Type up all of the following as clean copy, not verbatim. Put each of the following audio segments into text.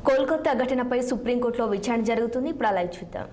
కోల్కతా ఘటనపై సుప్రీంకోర్టులో విచారణ జరుగుతుంది. ఇప్పుడు లైవ్ చూద్దాం.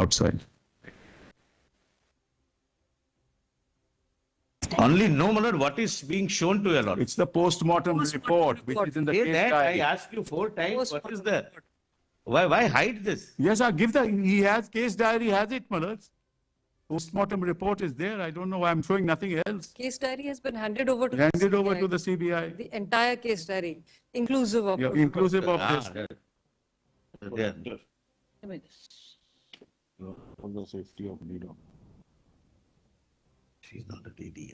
Outside. Only no, my lord, what is being shown to your lord? It's the post-mortem report, which is in the Say case that I diary. asked you 4 times, what is there? Why hide this? Yes, I give the, he has case diary, has it, Malad? Post-mortem report is there. I don't know why I'm showing nothing else. Case diary has been handed over to Handed over CBI. to the CBI. The entire case diary, inclusive of. Yeah, inclusive of Ah, this. there. For the safety of leader. She's not a lady.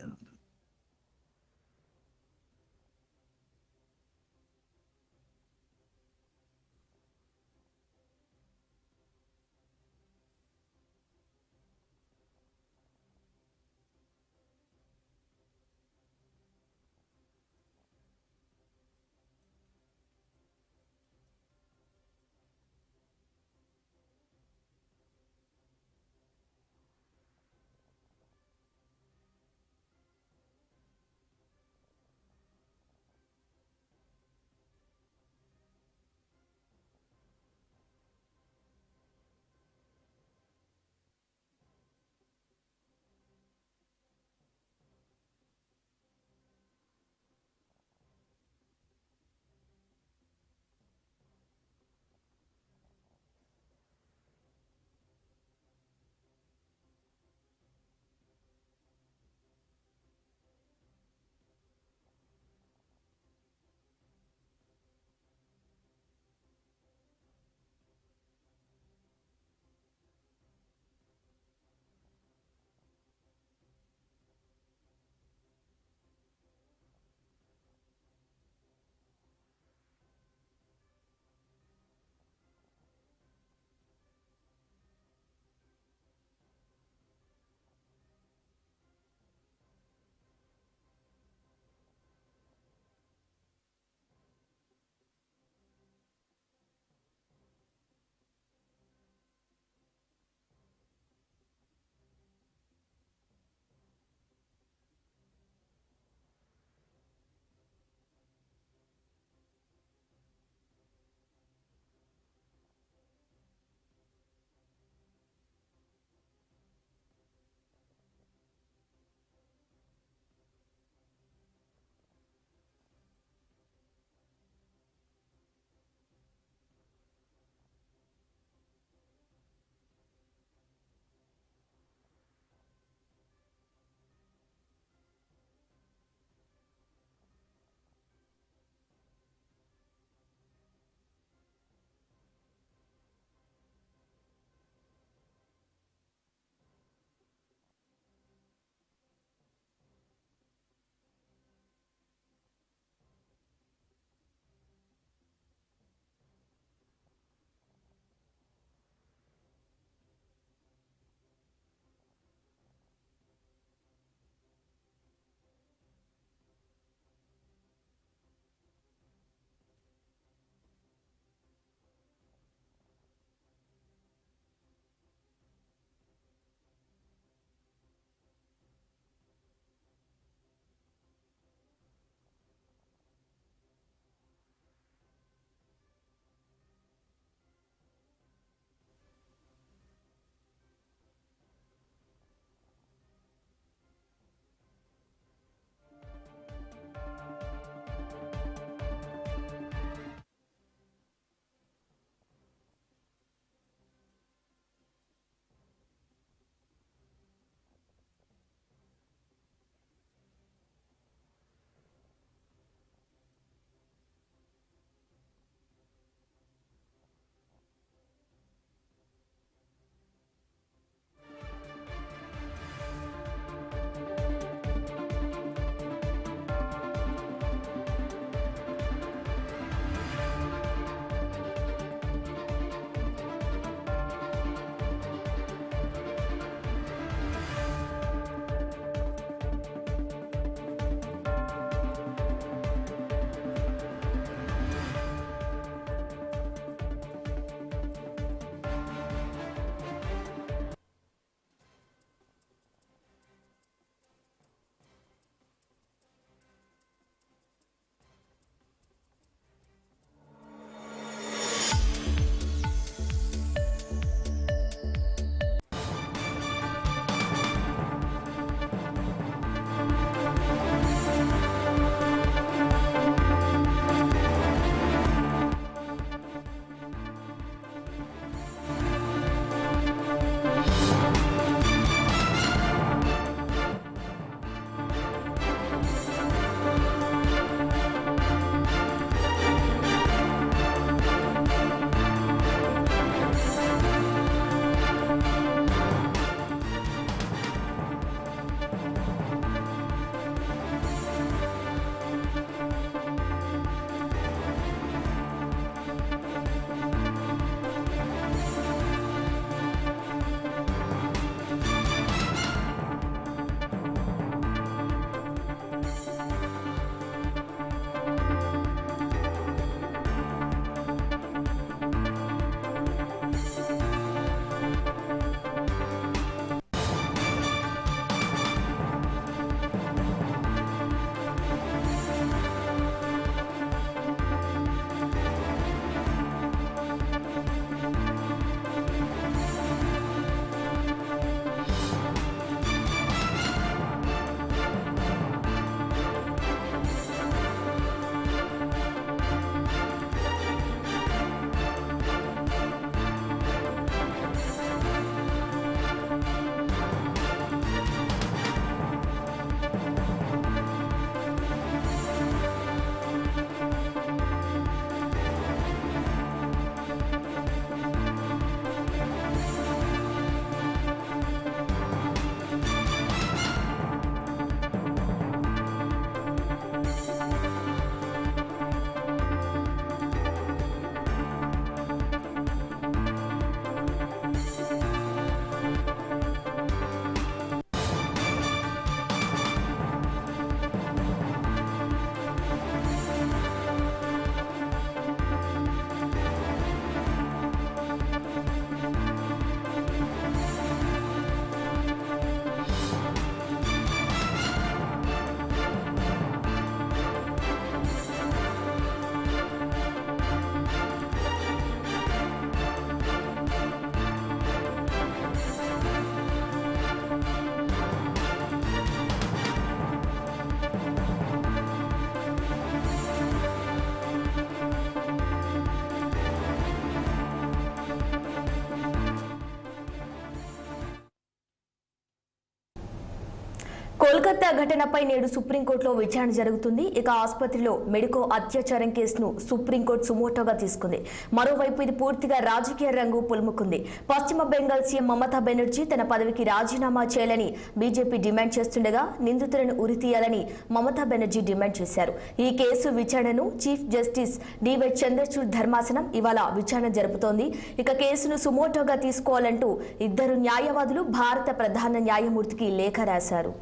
Kolkata ఘటనపై నేడు సుప్రీంకోర్టులో విచారణ జరుగుతుంది. ఇక ఆసుపత్రిలో medico అత్యాచారం కేసును supreme court సుమోటోగా తీసుకుంది. మరోవైపు ఇది పూర్తిగా రాజకీయ రంగు పులుముకుంది. పశ్చిమ బెంగాల్ సీఎం మమతా బెనర్జీ తన పదవికి రాజీనామా చేయాలని బీజేపీ డిమాండ్ చేస్తుండగా నిందితులను ఉరితీయాలని మమతా బెనర్జీ డిమాండ్ చేశారు. ఈ కేసు విచారణను చీఫ్ జస్టిస్ డివై చంద్రచూడ్ ధర్మాసనం ఇవాళ విచారణ జరుపుతోంది. ఇక కేసును సుమోటోగా తీసుకోవాలంటూ ఇద్దరు న్యాయవాదులు భారత ప్రధాన న్యాయమూర్తికి లేఖ రాశారు.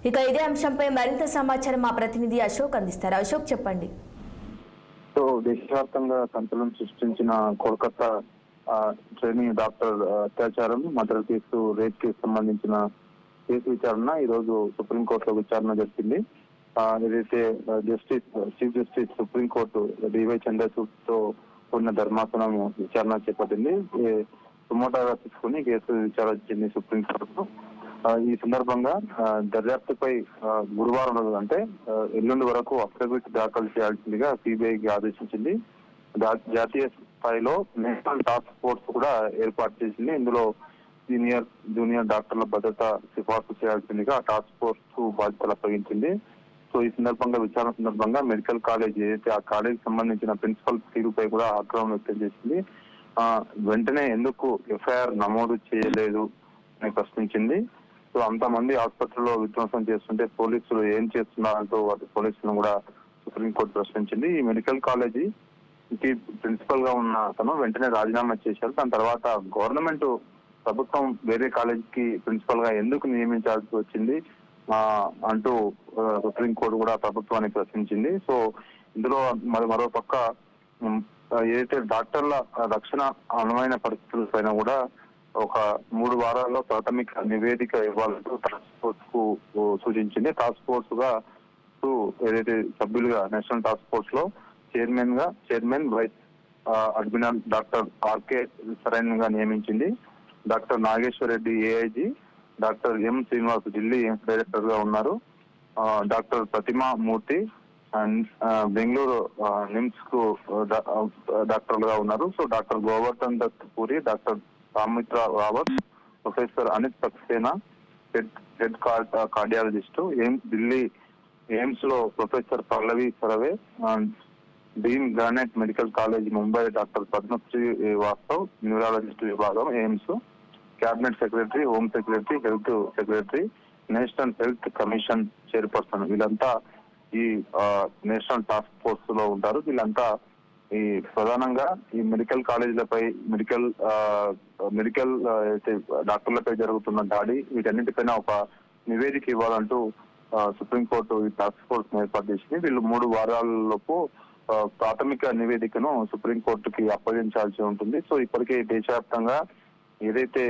ఇక ఇదే అంశంపై మరింత సమాచారం మా ప్రతినిధి అశోక్ అందిస్తారు. అశోక్ చెప్పండి. సో దేశవ్యాప్తంగా సంచలనం సృష్టించిన కోల్కతా ట్రైనింగ్ డాక్టర్ అత్యాచారం మర్డర్ కేసు రేప్ కేసు సంబంధించిన కేసు విచారణ ఈ రోజు సుప్రీంకోర్టులో విచారణ జరిగింది. ఏదైతే chief justice Supreme Court D Y Chandrachud తో ఉన్న ధర్మాసనం విచారణ చేపట్టింది. సుమోటోగా తీసుకుని కేసు విచారించింది సుప్రీంకోర్టు. ఈ సందర్భంగా దర్యాప్తుపై గురువారం రోజు అంటే ఎల్లుండి వరకు అఫిడవిట్ దాఖలు చేయాల్సిందిగా సిబిఐకి ఆదేశించింది. జాతీయ స్థాయిలో నేషనల్ టాస్క్ ఫోర్స్ కూడా ఏర్పాటు చేసింది. ఇందులో జూనియర్ డాక్టర్ల భద్రత సిఫార్సు చేయాల్సిందిగా టాస్క్ ఫోర్స్ బాధ్యతలు అప్పగించింది. సో ఈ సందర్భంగా విచారణ సందర్భంగా మెడికల్ కాలేజ్ ఏదైతే ఆ కాలేజ్ సంబంధించిన ప్రిన్సిపల్ తీరుపై కూడా ఆగ్రహం వ్యక్తం చేసింది. వెంటనే ఎందుకు ఎఫ్ఐఆర్ నమోదు చేయలేదు అని ప్రశ్నించింది. సో అంతమంది ఆసుపత్రిలో విధ్వంసం చేస్తుంటే పోలీసులు ఏం చేస్తున్నారంటూ వాటి పోలీసులను కూడా సుప్రీంకోర్టు ప్రశ్నించింది. ఈ మెడికల్ కాలేజీ ప్రిన్సిపల్ గా ఉన్న అతను వెంటనే రాజీనామా చేశారు. దాని తర్వాత గవర్నమెంట్ ప్రభుత్వం వేరే కాలేజీకి ప్రిన్సిపల్ గా ఎందుకు నియమించాల్సి వచ్చింది అంటూ సుప్రీంకోర్టు కూడా ప్రభుత్వాన్ని ప్రశ్నించింది. సో ఇందులో మరో పక్క ఏదైతే డాక్టర్ల రక్షణ అనువైన పరిస్థితుల పైన కూడా ఒక 3 వారాల్లో ప్రాథమిక నివేదిక ఇవ్వాలంటూ టాస్క్ ఫోర్స్ కు సూచించింది. టాస్క్ ఫోర్స్ గా ఏదైతే సభ్యులుగా నేషనల్ టాస్క్ ఫోర్స్ లో chairman vice admiral doctor R K Sarin గా నియమించింది. Doctor Nageshwar Reddy AIG, doctor M Srinivas Delhi AIIMS director గా ఉన్నారు. డాక్టర్ ప్రతిమా మూర్తి బెంగళూరు నిమ్స్ కు డాక్టర్ గా ఉన్నారు. So doctor Govardhan Dutt Puri, doctor Saumitra Rawat, professor Anit Saxena head cardiologist, Delhi AIIMS లో professor Pallavi Sarwe, dean Grant medical college Mumbai doctor Padmashri Vastav neurologist విభాగం AIIMS, cabinet secretary, home secretary, health secretary, national health commission chairperson వీళ్ళంతా ఈ నేషనల్ టాస్క్ ఫోర్స్ లో ఉంటారు. వీళ్ళంతా ఈ ప్రధానంగా ఈ మెడికల్ కాలేజీలపై మెడికల్ డాక్టర్లపై జరుగుతున్న దాడి వీటన్నిటిపైన ఒక నివేదిక ఇవ్వాలంటూ సుప్రీంకోర్టు ఈ టాస్క్ ఫోర్స్ ఏర్పాటు చేసింది. వీళ్ళు 3 వారాలలోపు ప్రాథమిక నివేదికను సుప్రీంకోర్టుకి అప్పగించాల్సి ఉంటుంది. సో ఇప్పటికే దేశవ్యాప్తంగా ఏదైతే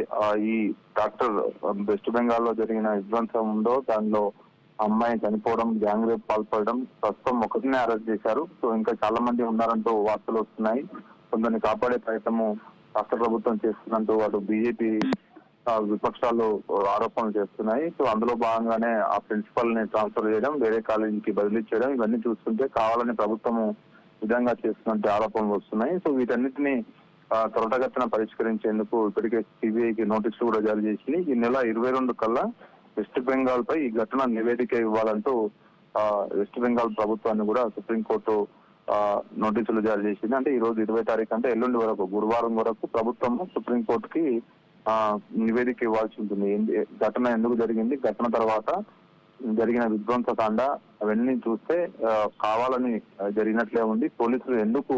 ఈ డాక్టర్ వెస్ట్ బెంగాల్లో జరిగిన విధ్వంసం ఉందో దానిలో అమ్మాయి చనిపోవడం, గ్యాంగ్ రేప్ పాల్పడడం, ప్రస్తుతం ఒకటినే అరెస్ట్ చేశారు. సో ఇంకా చాలా మంది ఉన్నారంటూ వార్తలు వస్తున్నాయి. కొందరిని కాపాడే ప్రయత్నము రాష్ట్ర ప్రభుత్వం చేస్తున్నట్టు వాడు బీజేపీ విపక్షాలు ఆరోపణలు చేస్తున్నాయి. సో అందులో భాగంగానే ఆ ప్రిన్సిపల్ ని ట్రాన్స్ఫర్ చేయడం, వేరే కాలేజీకి బదిలీ చేయడం ఇవన్నీ చూస్తుంటే కావాలని ప్రభుత్వము విధంగా చేస్తున్నట్టు ఆరోపణలు వస్తున్నాయి. సో వీటన్నిటిని త్వరగతిన పరిష్కరించేందుకు ఇప్పటికే సిబిఐకి నోటీసులు కూడా జారీ చేసింది. ఈ నెల 22 కల్లా వెస్ట్ బెంగాల్ పై ఈ ఘటన నివేదిక ఇవ్వాలంటూ వెస్ట్ బెంగాల్ ప్రభుత్వాన్ని కూడా సుప్రీంకోర్టు నోటీసులు జారీ చేసింది. అంటే ఈ రోజు 20 తారీఖు అంటే ఎల్లుండి వరకు గురువారం వరకు ప్రభుత్వం సుప్రీంకోర్టుకి నివేదిక ఇవ్వాల్సి ఉంటుంది. ఘటన ఎందుకు జరిగింది, ఘటన తర్వాత జరిగిన విధ్వంసకాండ అవన్నీ చూస్తే కావాలని జరిగినట్లే ఉంది. పోలీసులు ఎందుకు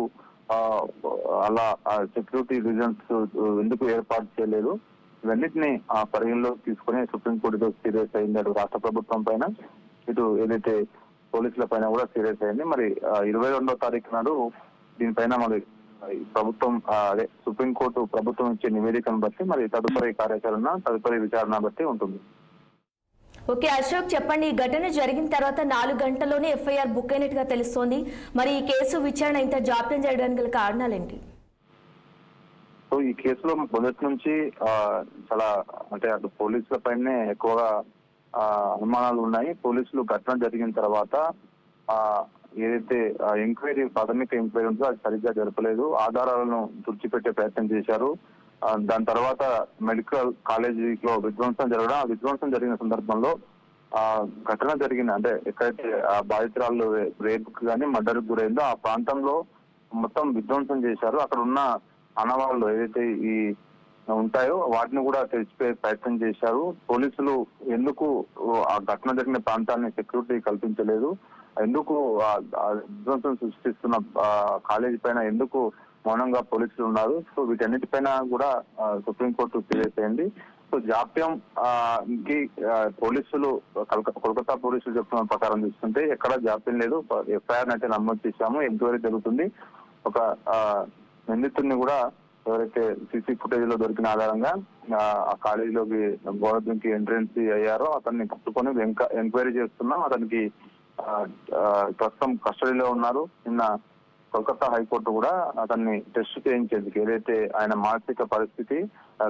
అలా సెక్యూరిటీ రీజన్స్ ఎందుకు ఏర్పాటు చేయలేదు, ఇవన్నిటిని పరిగణలో తీసుకుని సుప్రీంకోర్టుతో సీరియస్ అయింది. అటు రాష్ట్ర ప్రభుత్వం పైన ఇటు ఏదైతే పోలీసుల పైన కూడా సీరియస్ అయింది. మరి 22వ తారీఖు నాడు దీనిపైన మరి ప్రభుత్వం అదే సుప్రీంకోర్టు ప్రభుత్వం ఇచ్చే నివేదికను బట్టి మరి తదుపరి కార్యాచరణ, తదుపరి విచారణ బట్టి ఉంటుంది. ఓకే అశోక్ చెప్పండి. ఈ ఘటన జరిగిన తర్వాత 4 గంటల్లోనే ఎఫ్ఐఆర్ బుక్ అయినట్టుగా తెలుస్తోంది. మరి ఈ కేసు విచారణ ఇంత జాప్యం జరగడానికి గల కారణాలేంటి? సో ఈ కేసులో మొదటి నుంచి చాలా అంటే అటు పోలీసుల పైనే ఎక్కువగా అనుమానాలు ఉన్నాయి. పోలీసులు ఘటన జరిగిన తర్వాత ఏదైతే ఎంక్వైరీ ప్రాథమిక ఎంక్వైరీ ఉందో అది సరిగ్గా జరపలేదు, ఆధారాలను తుడిచిపెట్టే ప్రయత్నం చేశారు. దాని తర్వాత మెడికల్ కాలేజీలో విధ్వంసం జరగడం, ఆ విధ్వంసం జరిగిన సందర్భంలో ఆ ఘటన జరిగిన అంటే ఎక్కడైతే ఆ బాధితురాలు రేప్ కు కానీ మర్డర్ కు గురైందో ఆ ప్రాంతంలో మొత్తం విధ్వంసం చేశారు. అక్కడ ఉన్న ఆనవాళ్లు ఏదైతే ఈ ఉంటాయో వాటిని కూడా తెచ్చిపోయే ప్రయత్నం చేశారు. పోలీసులు ఎందుకు ఆ ఘటన జరిగిన ప్రాంతాన్ని సెక్యూరిటీ కల్పించలేదు, ఎందుకు ఆ విధ్వంసం సృష్టిస్తున్న కాలేజీ పైన ఎందుకు మౌనంగా పోలీసులు ఉన్నారు? సో వీటన్నిటిపైన కూడా సుప్రీంకోర్టు సీరియస్ అయింది. సో జాప్యం కి పోలీసులు కోల్కతా పోలీసులు చెప్తున్న ప్రకారం చూస్తుంటే ఎక్కడ జాప్యం లేదు. ఎఫ్ఐఆర్ అయితే నమోదు చేశాము, ఎంక్వైరీ జరుగుతుంది. ఒక నిందితుడిని కూడా ఎవరైతే సీసీ ఫుటేజ్ లో దొరికిన ఆధారంగా ఆ కాలేజీలోకి గోడకి ఎంట్రెన్స్ అయ్యారో అతన్ని పట్టుకొని ఎంక్వైరీ చేస్తున్నాం. అతనికి ప్రస్తుతం కస్టడీలో ఉన్నారు. నిన్న కోల్కతా హైకోర్టు కూడా అతన్ని టెస్ట్ చేయించేందుకు ఏదైతే ఆయన మానసిక పరిస్థితి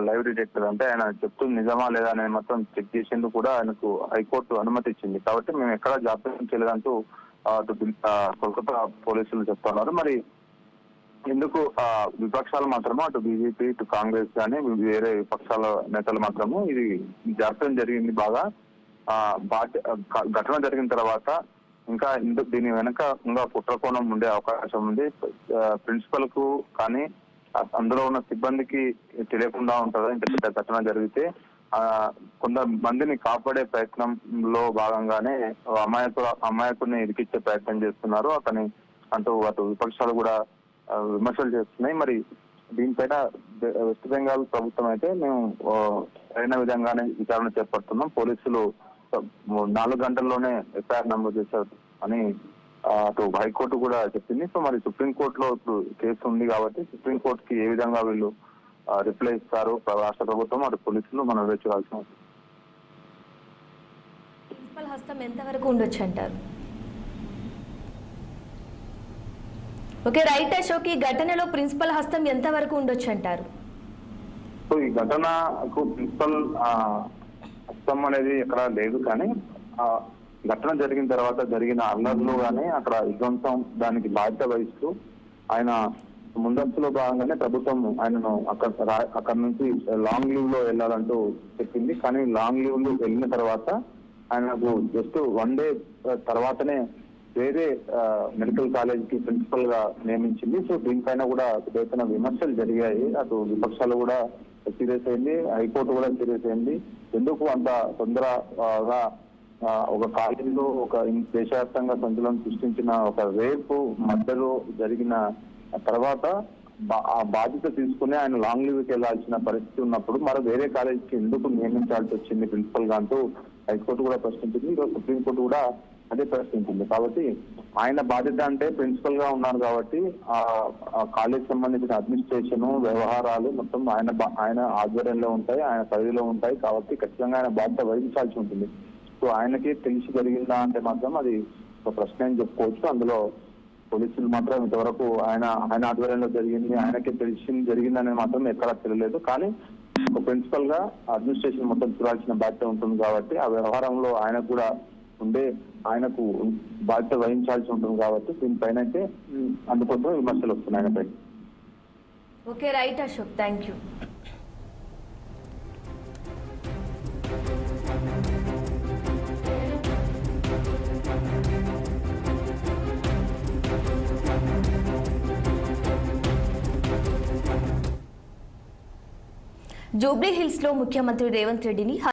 లైవ్ డిటెక్టర్ అంటే ఆయన చెప్తుంది నిజమా లేదా అనేది మొత్తం చెక్ చేసేందుకు కూడా ఆయనకు హైకోర్టు అనుమతి ఇచ్చింది. కాబట్టి మేము ఎక్కడా జాప్యం చేయలేదంటూ కోల్కతా పోలీసులు చెప్తున్నారు. మరి ఎందుకు విపక్షాలు మాత్రమో అటు బీజేపీ ఇటు కాంగ్రెస్ కానీ వేరే విపక్షాల నేతలు మాత్రము ఇది జాప్యం జరిగింది బాగా ఘటన జరిగిన తర్వాత ఇంకా దీని వెనక ఇంకా కుట్రకోణం ఉండే అవకాశం ఉంది. ప్రిన్సిపల్ కు కానీ అందులో ఉన్న సిబ్బందికి తెలియకుండా ఉంటుందా ఇంత పెద్ద ఘటన జరిగితే? కొంతమందిని కాపాడే ప్రయత్నంలో భాగంగానే అమాయకుడిని ఇరికిచ్చే ప్రయత్నం చేస్తున్నారు అతని అంటూ అటు విపక్షాలు కూడా విమర్శలు చేస్తున్నాయి. మరి దీనిపైన వెస్ట్ బెంగాల్ ప్రభుత్వం అయితే మేము సరైన విధంగానే విచారణ చేపడుతున్నాం, పోలీసులు 4 గంటల్లోనే ఎఫ్ఐఆర్ నమోదు చేశారు అని అటు హైకోర్టు కూడా చెప్పింది. సో మరి సుప్రీంకోర్టులో ఇప్పుడు కేసు ఉంది కాబట్టి సుప్రీంకోర్టుకి ఏ విధంగా వీళ్ళు రిప్లై ఇస్తారు రాష్ట్ర ప్రభుత్వం అటు పోలీసులు మనం వేచి చూడాల్సిన అవసరం. ప్రిన్సిపల్ హస్తం ఎంతవరకు ఉండొచ్చు అంటారు? ఓకే, రైట్ అశోక్, ఈ ఘటనలో ప్రిన్సిపల్ హస్తం ఎంతవరకు ఉండొచ్చు అంటారు? సో ఈ ఘటనకు ప్రిన్సిపల్ హస్తం అనేది ఎక్కడ లేదు, కానీ ఘటన జరిగిన తర్వాత జరిగిన అల్లర్లు కానీ అక్కడ విధ్వంసం దానికి బాధ్యత వహిస్తూ ఆయన ముందస్తులో భాగంగానే ప్రభుత్వం ఆయనను అక్కడ నుంచి లాంగ్ లీవ్ లో వెళ్ళాలంటూ చెప్పింది. కానీ లాంగ్ లీవ్ లో వెళ్ళిన తర్వాత ఆయనకు జస్ట్ 1 డే తర్వాతనే వేరే మెడికల్ కాలేజ్ కి ప్రిన్సిపల్ గా నియమించింది. సో దీనిపైన కూడా పెద్ద విమర్శలు జరిగాయి. అటు విపక్షాలు కూడా సీరియస్ అయింది, హైకోర్టు కూడా సీరియస్ అయింది. ఎందుకు అంత తొందరగా ఒక కాలేజీలో ఒక దేశవ్యాప్తంగా సంచలనం సృష్టించిన ఒక రేపు మర్డర్ జరిగిన తర్వాత ఆ బాధ్యత తీసుకుని ఆయన లాంగ్ లీవ్కి వెళ్లాల్సిన పరిస్థితి ఉన్నప్పుడు మరి వేరే కాలేజీకి ఎందుకు నియమించాల్సి వచ్చింది ప్రిన్సిపల్ గా అంటూ హైకోర్టు కూడా ప్రశ్నించింది. ఈరోజు సుప్రీంకోర్టు కూడా అదే ప్రశ్నించింది. కాబట్టి ఆయన బాధ్యత అంటే ప్రిన్సిపల్ గా ఉన్నారు కాబట్టి ఆ కాలేజ్ సంబంధించిన అడ్మినిస్ట్రేషన్ వ్యవహారాలు మొత్తం ఆయన ఆధ్వర్యంలో ఉంటాయి, ఆయన పరిధిలో ఉంటాయి. కాబట్టి ఖచ్చితంగా ఆయన బాధ్యత వహించాల్సి ఉంటుంది. సో ఆయనకి తెలిసి జరిగిందా అంటే మాత్రం అది ఒక ప్రశ్న అని చెప్పుకోవచ్చు. అందులో పోలీసులు మాత్రం ఇంతవరకు ఆయన ఆధ్వర్యంలో జరిగింది, ఆయనకే జరిగిందనేది మాత్రం ఎక్కడా తెలియలేదు. కానీ ఒక ప్రిన్సిపల్ గా అడ్మినిస్ట్రేషన్ మొత్తం చూడాల్సిన బాధ్యత ఉంటుంది కాబట్టి ఆ వ్యవహారంలో ఆయనకు కూడా ఆయనకు బాధ్యత వహించాల్సి ఉంటుంది కాబట్టి దీనిపైన అయితే అందుకోసం విమర్శలు వస్తున్నాయి ఆయనపై. Okay, right Ashok, thank you. Jubilee hills లో ముఖ్యమంత్రి రేవంత్ రెడ్డిని